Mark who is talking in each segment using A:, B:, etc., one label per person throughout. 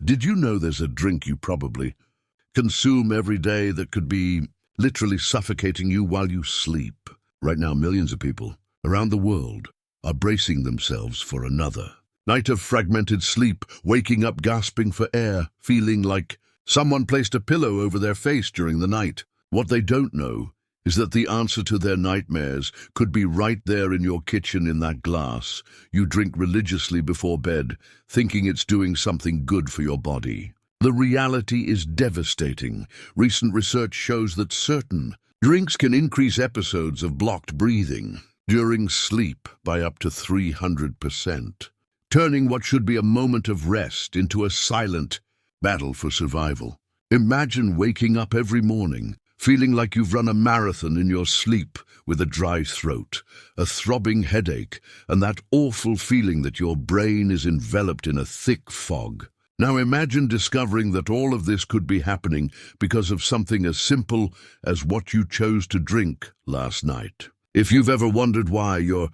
A: Did you know there's a drink you probably consume every day that could be literally suffocating you while you sleep? Right now, millions of people around the world are bracing themselves for another night of fragmented sleep, waking up gasping for air, feeling like someone placed a pillow over their face during the night. What they don't know is that the answer to their nightmares could be right there in your kitchen in that glass you drink religiously before bed, thinking it's doing something good for your body. The reality is devastating. Recent research shows that certain drinks can increase episodes of blocked breathing during sleep by up to 300%, turning what should be a moment of rest into a silent battle for survival. Imagine waking up every morning feeling like you've run a marathon in your sleep with a dry throat, a throbbing headache, and that awful feeling that your brain is enveloped in a thick fog. Now imagine discovering that all of this could be happening because of something as simple as what you chose to drink last night. If you've ever wondered why your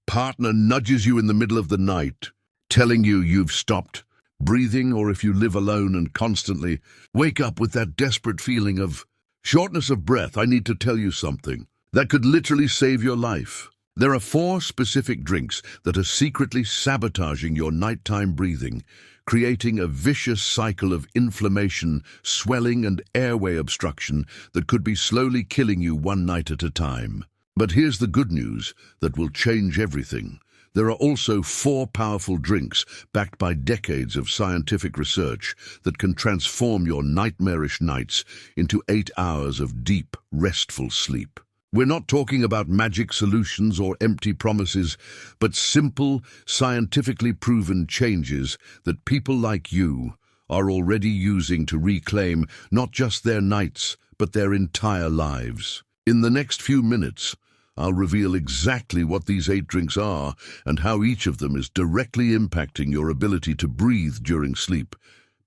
A: partner nudges you in the middle of the night, telling you you've stopped breathing, or if you live alone and constantly wake up with that desperate feeling of shortness of breath, I need to tell you something that could literally save your life. There are 4 specific drinks that are secretly sabotaging your nighttime breathing, creating a vicious cycle of inflammation, swelling, and airway obstruction that could be slowly killing you one night at a time. But here's the good news that will change everything. There are also 4 powerful drinks backed by decades of scientific research that can transform your nightmarish nights into 8 hours of deep, restful sleep. We're not talking about magic solutions or empty promises, but simple, scientifically proven changes that people like you are already using to reclaim not just their nights, but their entire lives. In the next few minutes, I'll reveal exactly what these 8 drinks are and how each of them is directly impacting your ability to breathe during sleep,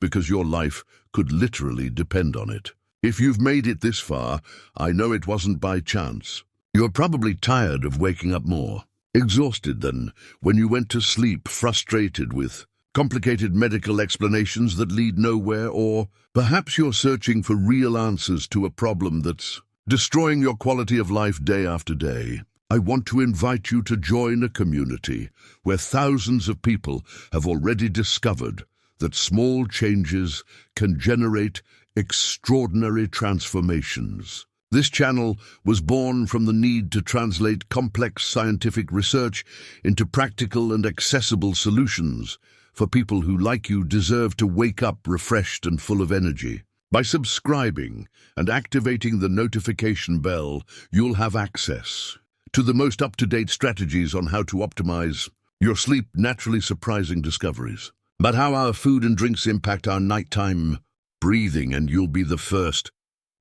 A: because your life could literally depend on it. If you've made it this far, I know it wasn't by chance. You're probably tired of waking up more exhausted than when you went to sleep, frustrated with complicated medical explanations that lead nowhere, or perhaps you're searching for real answers to a problem that's destroying your quality of life day after day. I want to invite you to join a community where thousands of people have already discovered that small changes can generate extraordinary transformations. This channel was born from the need to translate complex scientific research into practical and accessible solutions for people who, like you, deserve to wake up refreshed and full of energy. By subscribing and activating the notification bell, you'll have access to the most up-to-date strategies on how to optimize your sleep, naturally surprising discoveries about how our food and drinks impact our nighttime breathing, and you'll be the first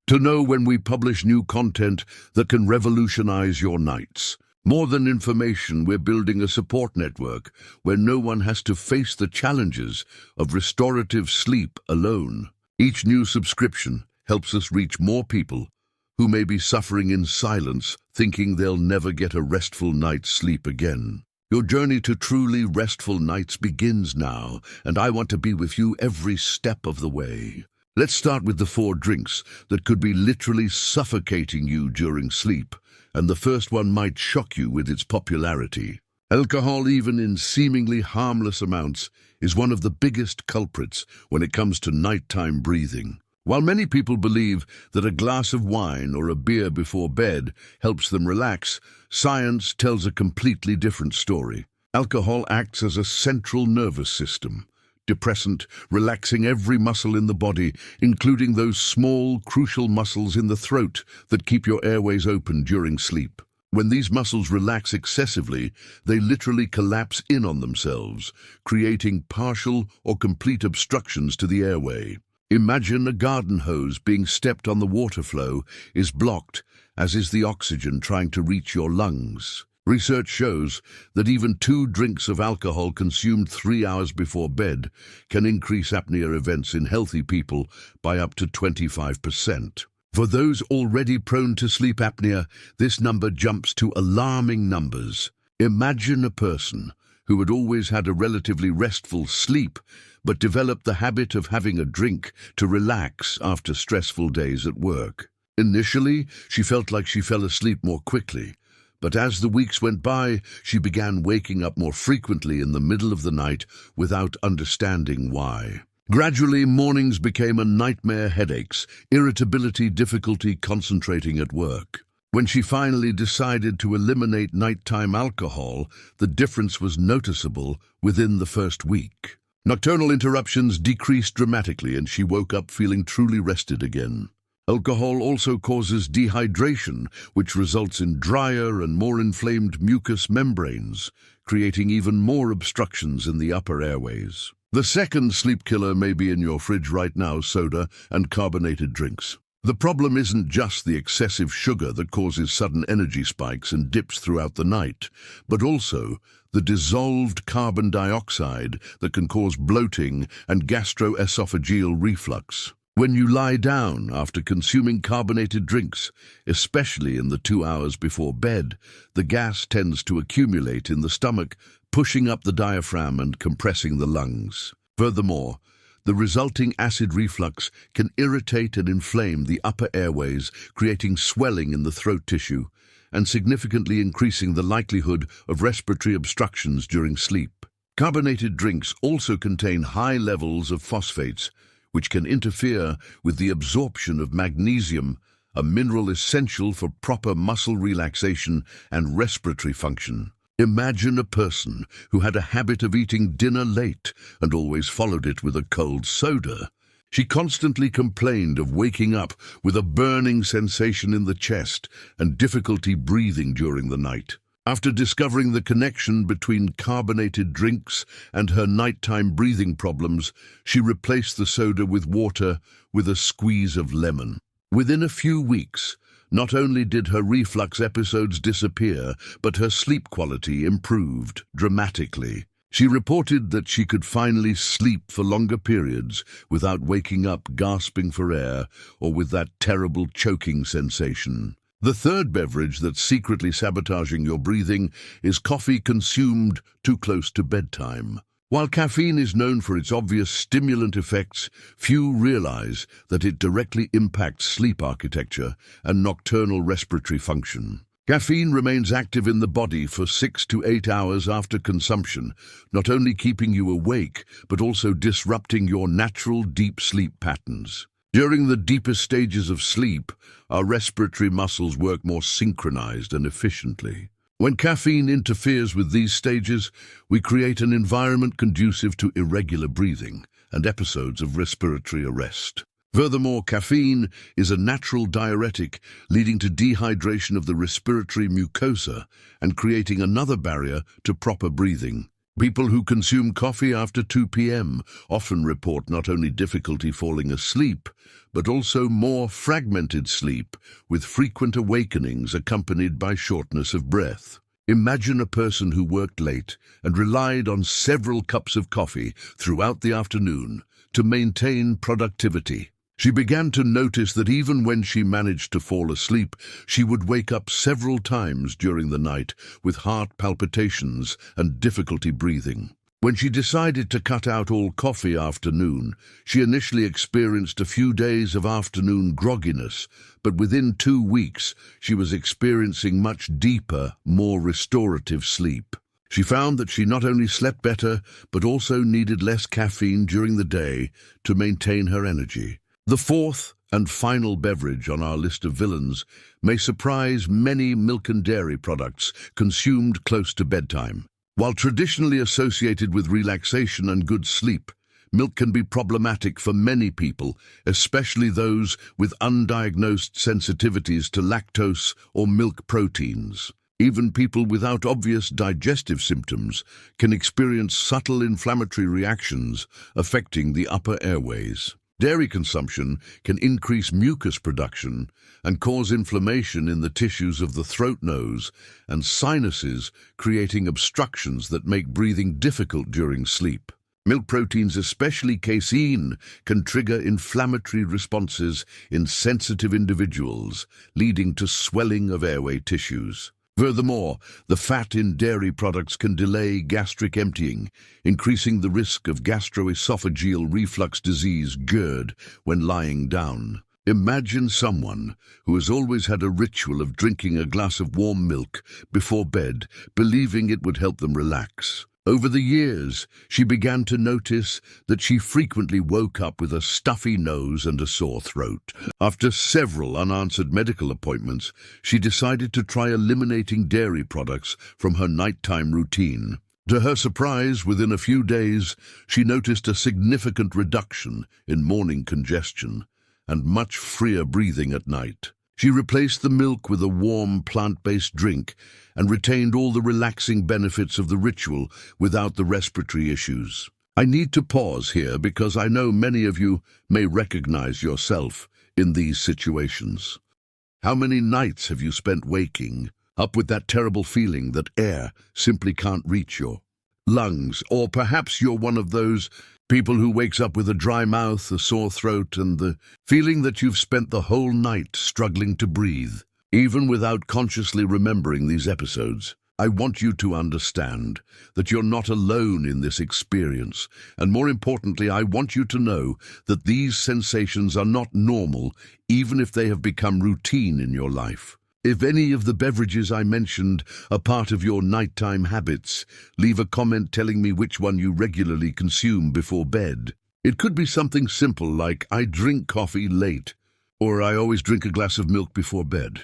A: to know when we publish new content that can revolutionize your nights. More than information, we're building a support network where no one has to face the challenges of restorative sleep alone. Each new subscription helps us reach more people who may be suffering in silence, thinking they'll never get a restful night's sleep again. Your journey to truly restful nights begins now, and I want to be with you every step of the way. Let's start with the 4 drinks that could be literally suffocating you during sleep, and the first one might shock you with its popularity. Alcohol, even in seemingly harmless amounts, is one of the biggest culprits when it comes to nighttime breathing. While many people believe that a glass of wine or a beer before bed helps them relax, science tells a completely different story. Alcohol acts as a central nervous system depressant, relaxing every muscle in the body, including those small, crucial muscles in the throat that keep your airways open during sleep. When these muscles relax excessively, they literally collapse in on themselves, creating partial or complete obstructions to the airway. Imagine a garden hose being stepped on. The water flow is blocked, as is the oxygen trying to reach your lungs. Research shows that even 2 drinks of alcohol consumed 3 hours before bed can increase apnea events in healthy people by up to 25%. For those already prone to sleep apnea, this number jumps to alarming numbers. Imagine a person who had always had a relatively restful sleep but developed the habit of having a drink to relax after stressful days at work. Initially, she felt like she fell asleep more quickly, but as the weeks went by, she began waking up more frequently in the middle of the night without understanding why. Gradually, mornings became a nightmare: headaches, irritability, difficulty concentrating at work. When she finally decided to eliminate nighttime alcohol, the difference was noticeable within the first week. Nocturnal interruptions decreased dramatically, and she woke up feeling truly rested again. Alcohol also causes dehydration, which results in drier and more inflamed mucous membranes, creating even more obstructions in the upper airways. The second sleep killer may be in your fridge right now: soda and carbonated drinks. The problem isn't just the excessive sugar that causes sudden energy spikes and dips throughout the night, but also the dissolved carbon dioxide that can cause bloating and gastroesophageal reflux. When you lie down after consuming carbonated drinks, especially in the 2 hours before bed, the gas tends to accumulate in the stomach, pushing up the diaphragm and compressing the lungs. Furthermore, the resulting acid reflux can irritate and inflame the upper airways, creating swelling in the throat tissue and significantly increasing the likelihood of respiratory obstructions during sleep. Carbonated drinks also contain high levels of phosphates, which can interfere with the absorption of magnesium, a mineral essential for proper muscle relaxation and respiratory function. Imagine a person who had a habit of eating dinner late and always followed it with a cold soda. She constantly complained of waking up with a burning sensation in the chest and difficulty breathing during the night. After discovering the connection between carbonated drinks and her nighttime breathing problems, she replaced the soda with water with a squeeze of lemon. Within a few weeks, not only did her reflux episodes disappear, but her sleep quality improved dramatically. She reported that she could finally sleep for longer periods without waking up gasping for air or with that terrible choking sensation. The third beverage that's secretly sabotaging your breathing is coffee consumed too close to bedtime. While caffeine is known for its obvious stimulant effects, few realize that it directly impacts sleep architecture and nocturnal respiratory function. Caffeine remains active in the body for 6 to 8 hours after consumption, not only keeping you awake, but also disrupting your natural deep sleep patterns. During the deepest stages of sleep, our respiratory muscles work more synchronized and efficiently. When caffeine interferes with these stages, we create an environment conducive to irregular breathing and episodes of respiratory arrest. Furthermore, caffeine is a natural diuretic, leading to dehydration of the respiratory mucosa and creating another barrier to proper breathing. People who consume coffee after 2 p.m. often report not only difficulty falling asleep, but also more fragmented sleep, with frequent awakenings accompanied by shortness of breath. Imagine a person who worked late and relied on several cups of coffee throughout the afternoon to maintain productivity. She began to notice that even when she managed to fall asleep, she would wake up several times during the night with heart palpitations and difficulty breathing. When she decided to cut out all coffee afternoon, she initially experienced a few days of afternoon grogginess, but within 2 weeks, she was experiencing much deeper, more restorative sleep. She found that she not only slept better, but also needed less caffeine during the day to maintain her energy. The fourth and final beverage on our list of villains may surprise many: milk and dairy products consumed close to bedtime. While traditionally associated with relaxation and good sleep, milk can be problematic for many people, especially those with undiagnosed sensitivities to lactose or milk proteins. Even people without obvious digestive symptoms can experience subtle inflammatory reactions affecting the upper airways. Dairy consumption can increase mucus production and cause inflammation in the tissues of the throat, nose, and sinuses, creating obstructions that make breathing difficult during sleep. Milk proteins, especially casein, can trigger inflammatory responses in sensitive individuals, leading to swelling of airway tissues. Furthermore, the fat in dairy products can delay gastric emptying, increasing the risk of gastroesophageal reflux disease GERD when lying down. Imagine someone who has always had a ritual of drinking a glass of warm milk before bed, believing it would help them relax. Over the years, she began to notice that she frequently woke up with a stuffy nose and a sore throat. After several unanswered medical appointments, she decided to try eliminating dairy products from her nighttime routine. To her surprise, within a few days, she noticed a significant reduction in morning congestion and much freer breathing at night. She replaced the milk with a warm, plant-based drink and retained all the relaxing benefits of the ritual without the respiratory issues. I need to pause here because I know many of you may recognize yourself in these situations. How many nights have you spent waking up with that terrible feeling that air simply can't reach your lungs? Or perhaps you're one of those people who wakes up with a dry mouth, a sore throat, and the feeling that you've spent the whole night struggling to breathe. Even without consciously remembering these episodes, I want you to understand that you're not alone in this experience. And more importantly, I want you to know that these sensations are not normal, even if they have become routine in your life. If any of the beverages I mentioned are part of your nighttime habits, leave a comment telling me which one you regularly consume before bed. It could be something simple like, I drink coffee late, or I always drink a glass of milk before bed.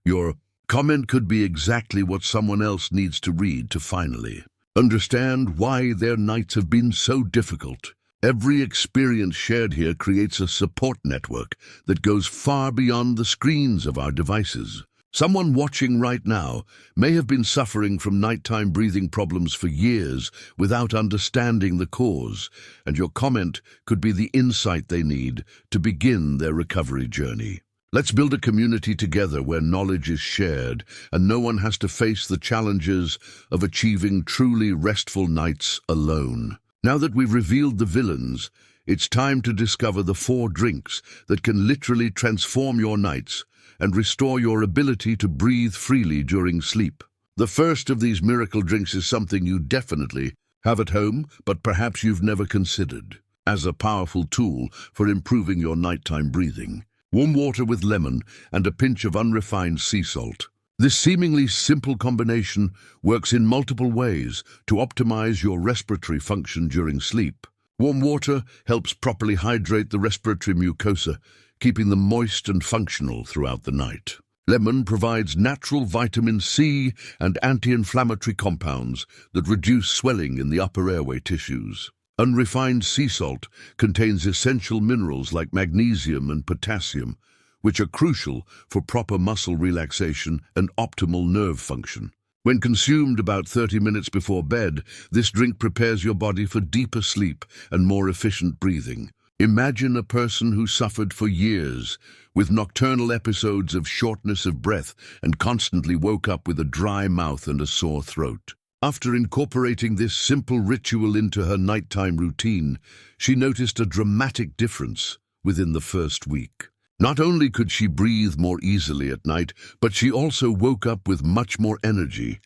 A: Your comment could be exactly what someone else needs to read to finally understand why their nights have been so difficult. Every experience shared here creates a support network that goes far beyond the screens of our devices. Someone watching right now may have been suffering from nighttime breathing problems for years without understanding the cause, and your comment could be the insight they need to begin their recovery journey. Let's build a community together where knowledge is shared and no one has to face the challenges of achieving truly restful nights alone. Now that we've revealed the villains, it's time to discover the 4 drinks that can literally transform your nights and restore your ability to breathe freely during sleep. The first of these miracle drinks is something you definitely have at home, but perhaps you've never considered as a powerful tool for improving your nighttime breathing. Warm water with lemon and a pinch of unrefined sea salt. This seemingly simple combination works in multiple ways to optimize your respiratory function during sleep. Warm water helps properly hydrate the respiratory mucosa, keeping them moist and functional throughout the night. Lemon provides natural vitamin C and anti-inflammatory compounds that reduce swelling in the upper airway tissues. Unrefined sea salt contains essential minerals like magnesium and potassium, which are crucial for proper muscle relaxation and optimal nerve function. When consumed about 30 minutes before bed, this drink prepares your body for deeper sleep and more efficient breathing. Imagine a person who suffered for years with nocturnal episodes of shortness of breath and constantly woke up with a dry mouth and a sore throat. After incorporating this simple ritual into her nighttime routine, she noticed a dramatic difference within the first week. Not only could she breathe more easily at night, but she also woke up with much more energy.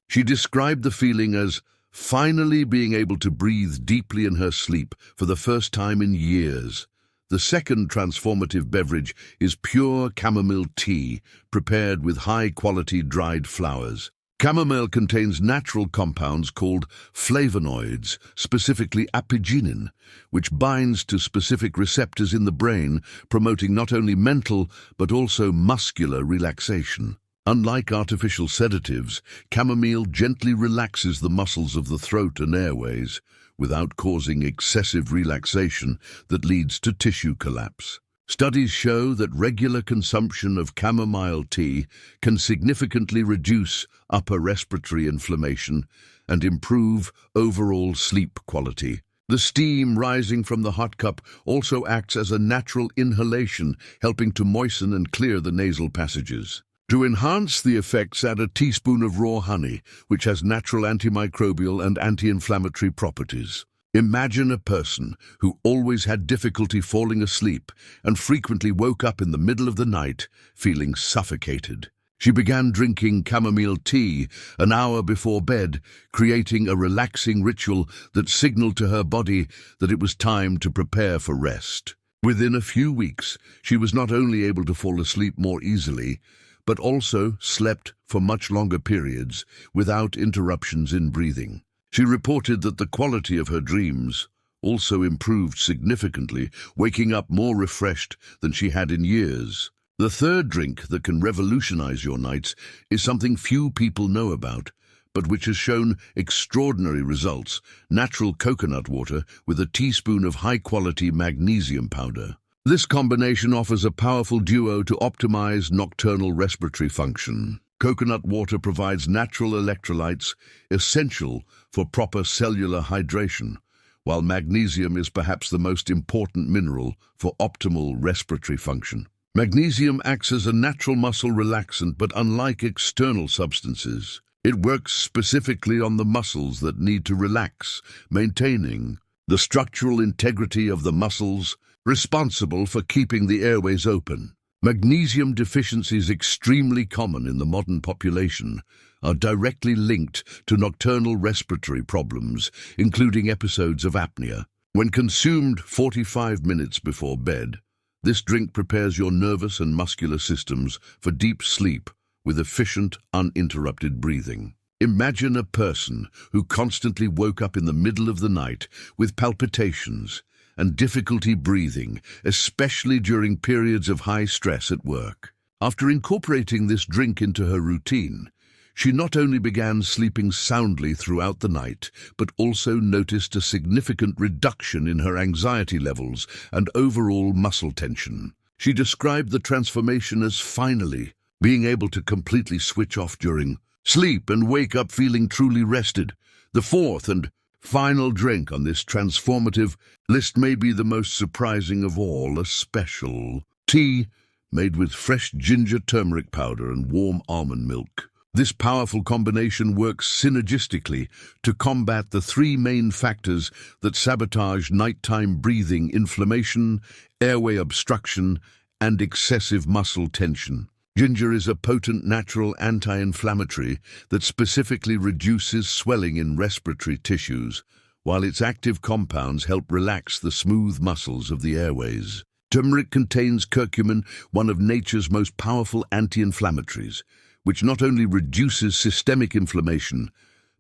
A: She described the feeling as finally being able to breathe deeply in her sleep for the first time in years. The second transformative beverage is pure chamomile tea, prepared with high-quality dried flowers. Chamomile contains natural compounds called flavonoids, specifically apigenin, which binds to specific receptors in the brain, promoting not only mental but also muscular relaxation. Unlike artificial sedatives, chamomile gently relaxes the muscles of the throat and airways without causing excessive relaxation that leads to tissue collapse. Studies show that regular consumption of chamomile tea can significantly reduce upper respiratory inflammation and improve overall sleep quality. The steam rising from the hot cup also acts as a natural inhalation, helping to moisten and clear the nasal passages. To enhance the effects, add a teaspoon of raw honey, which has natural antimicrobial and anti-inflammatory properties. Imagine a person who always had difficulty falling asleep and frequently woke up in the middle of the night feeling suffocated. She began drinking chamomile tea an hour before bed, creating a relaxing ritual that signaled to her body that it was time to prepare for rest. Within a few weeks, she was not only able to fall asleep more easily, but also slept for much longer periods without interruptions in breathing. She reported that the quality of her dreams also improved significantly, waking up more refreshed than she had in years. The third drink that can revolutionize your nights is something few people know about, but which has shown extraordinary results: natural coconut water with a teaspoon of high-quality magnesium powder. This combination offers a powerful duo to optimize nocturnal respiratory function. Coconut water provides natural electrolytes essential for proper cellular hydration, while magnesium is perhaps the most important mineral for optimal respiratory function. Magnesium acts as a natural muscle relaxant, but unlike external substances, it works specifically on the muscles that need to relax, maintaining the structural integrity of the muscles responsible for keeping the airways open. Magnesium deficiencies, extremely common in the modern population, are directly linked to nocturnal respiratory problems, including episodes of apnea. When consumed 45 minutes before bed, this drink prepares your nervous and muscular systems for deep sleep with efficient, uninterrupted breathing. Imagine a person who constantly woke up in the middle of the night with palpitations and difficulty breathing, especially during periods of high stress at work. After incorporating this drink into her routine, she not only began sleeping soundly throughout the night, but also noticed a significant reduction in her anxiety levels and overall muscle tension. She described the transformation as finally being able to completely switch off during sleep and wake up feeling truly rested. The fourth and final drink on this transformative list may be the most surprising of all: a special tea made with fresh ginger turmeric powder and warm almond milk. This powerful combination works synergistically to combat the three main factors that sabotage nighttime breathing: inflammation, airway obstruction, and excessive muscle tension. Ginger is a potent natural anti-inflammatory that specifically reduces swelling in respiratory tissues, while its active compounds help relax the smooth muscles of the airways. Turmeric contains curcumin, one of nature's most powerful anti-inflammatories, which not only reduces systemic inflammation,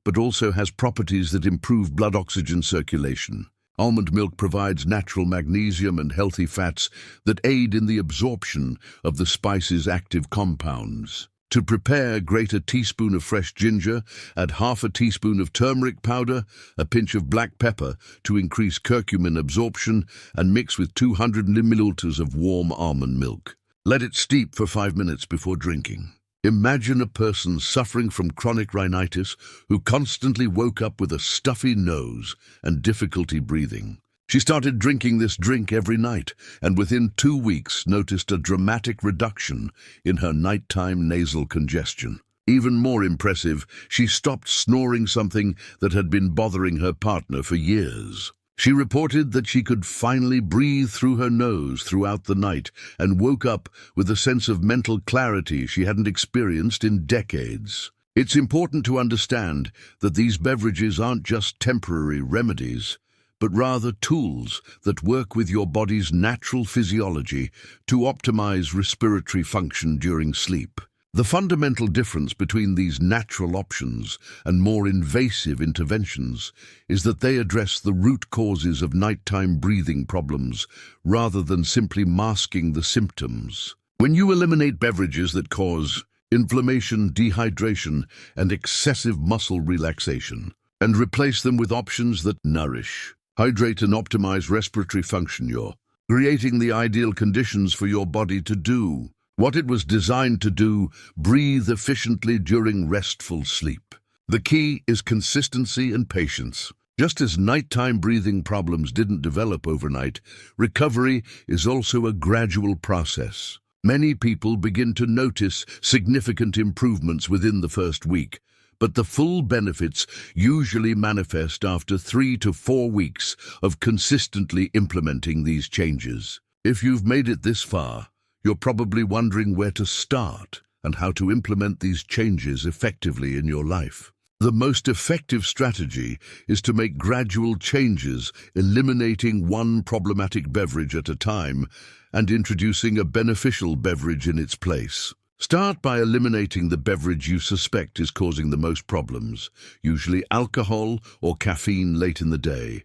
A: but also has properties that improve blood oxygen circulation. Almond milk provides natural magnesium and healthy fats that aid in the absorption of the spice's active compounds. To prepare, grate a teaspoon of fresh ginger, add half a teaspoon of turmeric powder, a pinch of black pepper to increase curcumin absorption, and mix with 200 milliliters of warm almond milk. Let it steep for 5 minutes before drinking. Imagine a person suffering from chronic rhinitis who constantly woke up with a stuffy nose and difficulty breathing. She started drinking this drink every night, and within 2 weeks noticed a dramatic reduction in her nighttime nasal congestion. Even more impressive, she stopped snoring, something that had been bothering her partner for years. She reported that she could finally breathe through her nose throughout the night and woke up with a sense of mental clarity she hadn't experienced in decades. It's important to understand that these beverages aren't just temporary remedies, but rather tools that work with your body's natural physiology to optimize respiratory function during sleep. The fundamental difference between these natural options and more invasive interventions is that they address the root causes of nighttime breathing problems rather than simply masking the symptoms. When you eliminate beverages that cause inflammation, dehydration, and excessive muscle relaxation, and replace them with options that nourish, hydrate, and optimize respiratory function, you're creating the ideal conditions for your body to do what it was designed to do: breathe efficiently during restful sleep. The key is consistency and patience. Just as nighttime breathing problems didn't develop overnight, recovery is also a gradual process. Many people begin to notice significant improvements within the first week, but the full benefits usually manifest after 3 to 4 weeks of consistently implementing these changes. If you've made it this far, you're probably wondering where to start and how to implement these changes effectively in your life. The most effective strategy is to make gradual changes, eliminating one problematic beverage at a time and introducing a beneficial beverage in its place. Start by eliminating the beverage you suspect is causing the most problems, usually alcohol or caffeine late in the day,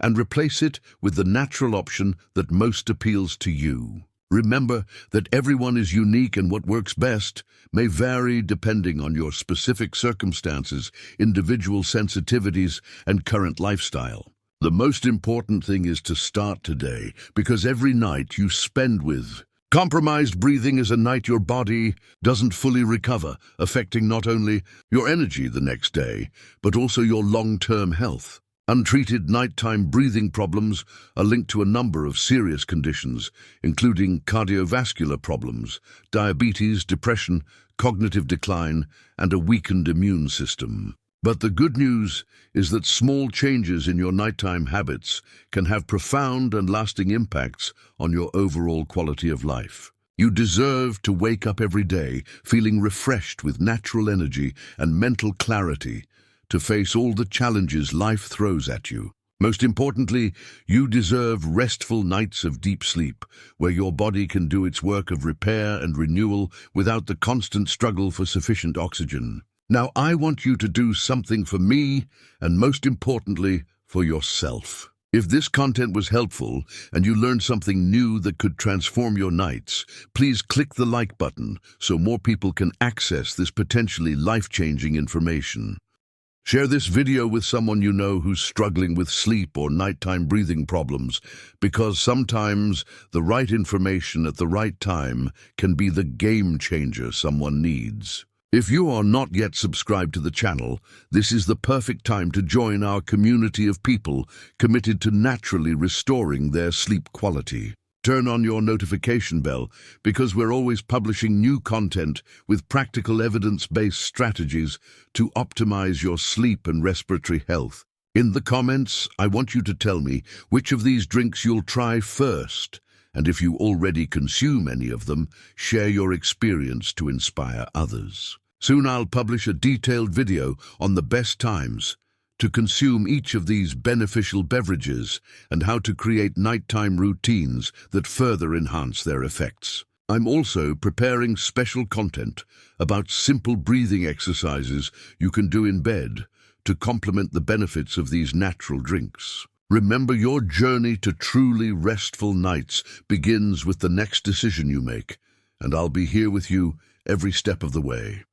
A: and replace it with the natural option that most appeals to you. Remember that everyone is unique and what works best may vary depending on your specific circumstances, individual sensitivities, and current lifestyle. The most important thing is to start today, because every night you spend with compromised breathing is a night your body doesn't fully recover, affecting not only your energy the next day, but also your long-term health. Untreated nighttime breathing problems are linked to a number of serious conditions, including cardiovascular problems, diabetes, depression, cognitive decline, and a weakened immune system. But the good news is that small changes in your nighttime habits can have profound and lasting impacts on your overall quality of life. You deserve to wake up every day feeling refreshed with natural energy and mental clarity to face all the challenges life throws at you. Most importantly, you deserve restful nights of deep sleep, where your body can do its work of repair and renewal without the constant struggle for sufficient oxygen. Now, I want you to do something for me, and most importantly, for yourself. If this content was helpful and you learned something new that could transform your nights, please click the like button so more people can access this potentially life-changing information. Share this video with someone you know who's struggling with sleep or nighttime breathing problems, because sometimes the right information at the right time can be the game changer someone needs. If you are not yet subscribed to the channel, this is the perfect time to join our community of people committed to naturally restoring their sleep quality. Turn on your notification bell, because we're always publishing new content with practical evidence-based strategies to optimize your sleep and respiratory health. In the comments, I want you to tell me which of these drinks you'll try first, and if you already consume any of them, share your experience to inspire others. Soon I'll publish a detailed video on the best times to consume each of these beneficial beverages and how to create nighttime routines that further enhance their effects. I'm also preparing special content about simple breathing exercises you can do in bed to complement the benefits of these natural drinks. Remember, your journey to truly restful nights begins with the next decision you make, and I'll be here with you every step of the way.